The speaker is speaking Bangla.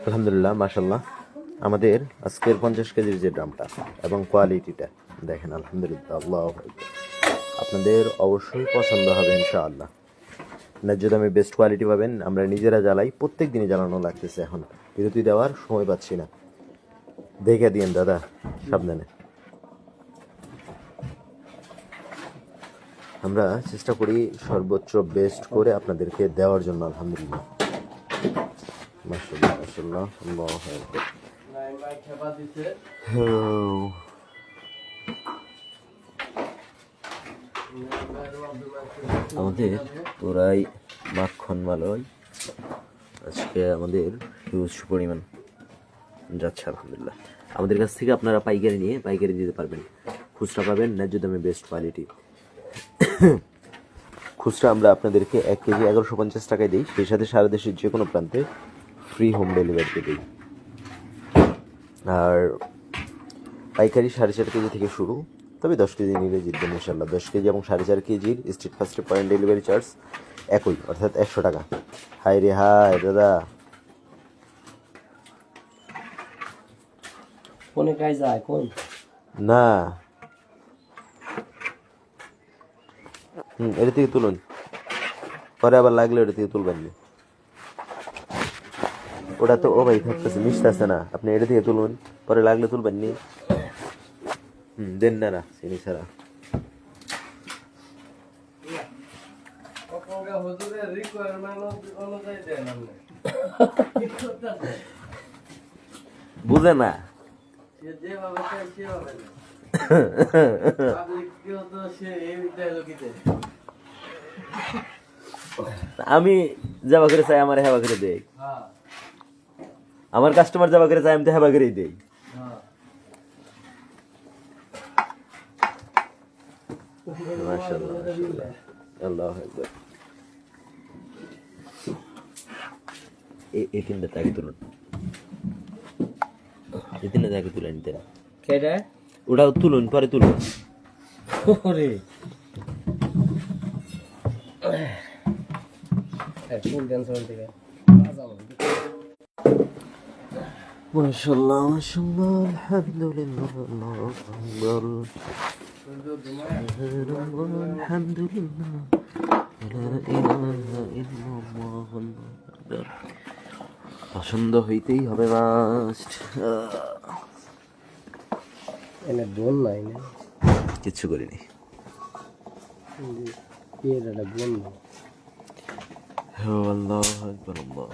আলহামদুলিল্লাহ, মাশাল্লাহ। আমাদের আজকের 50 কেজির যে ড্রামটা এবং কোয়ালিটিটা দেখেন, আলহামদুলিল্লাহ, আল্লাহু আকবার। আপনাদের অবশ্যই পছন্দ হবে ইনশাআল্লাহ। ন্যায্য দামে বেস্ট কোয়ালিটি পাবেন। আমরা নিজেরা জ্বালাই, প্রত্যেক দিনই জ্বালানো লাগতেছে, এখন বিরতি দেওয়ার সময় পাচ্ছি না। দেখে দিয়েন দাদা, সাবধানে। আমরা চেষ্টা করি সর্বোচ্চ বেস্ট করে আপনাদেরকে দেওয়ার জন্য। আলহামদুলিল্লাহ, মাশাআল্লাহ, মাশাআল্লাহ, আল্লাহু আকবার। আমাদের পুরাই মাখন মালয় আজকে আমাদের হিউজ পরিমাণ যাচ্ছে আলহামদুলিল্লাহ। আমাদের কাছ থেকে আপনারা পাইকারি নিয়ে পাইকারি দিতে পারবেন, খুচরা পাবেন ন্যায্য দামে বেস্ট কোয়ালিটি। খুচরা আমরা আপনাদেরকে 1 কেজি 1150 টাকায় দিই, সেই সাথে সারা দেশের যে কোনো প্রান্তে ফ্রি হোম ডেলিভারিতে দিই। আর পাইকারি 4.5 কেজি থেকে শুরু, তবে 10 কেজি নিলে জিতবেন ইনশাল্লাহ। 10 কেজি এবং 4.5 কেজির স্ট্রিট ফাস্টে পয়েন্ট ডেলিভারি চার্জ একই, অর্থাৎ 100 টাকা। হাই রে হাই দাদা, কোনে কাজ যায় কোন না এটা থেকে তুলুন, পরে আবার লাগলে ওটা থেকে তুলবেন না। ওটা তো ও ভাই থাকতেছে, মিশতেছে না। আপনি এটা থেকে তুলুন, পরে লাগলে তুলবেন নি। দেন না না চিনি ছাড়া। বুঝে না আমি যাবা করে চাই, আমার হেবা করে দেই। আমার কাস্টমার যাবা করে চাই, আমি তো হেবা করেই দেই। মাশাআল্লাহ, মাশাআল্লাহ, আল্লাহু আকবার। এই তিনটা তাকে তুলুন, এই তিনটা তাকে তুলে নিতেন। কেডা ওটাও তুলুন, পরে তুলুন। ওরে ফুল টেনশন থেকে মাশাআল্লাহ, মাশাআল্লাহ, আলহামদুলিল্লাহ, আল্লাহু আকবার, আলহামদুলিল্লাহ, লা ইলাহা ইল্লাল্লাহ, আল্লাহু আকবার। পছন্দ হইতেই হবে মাস্ট। এনে বোন নাই না, কিচ্ছু করিনি। এর একটা বোন নাই। আল্লাহু আকবার, আল্লাহ।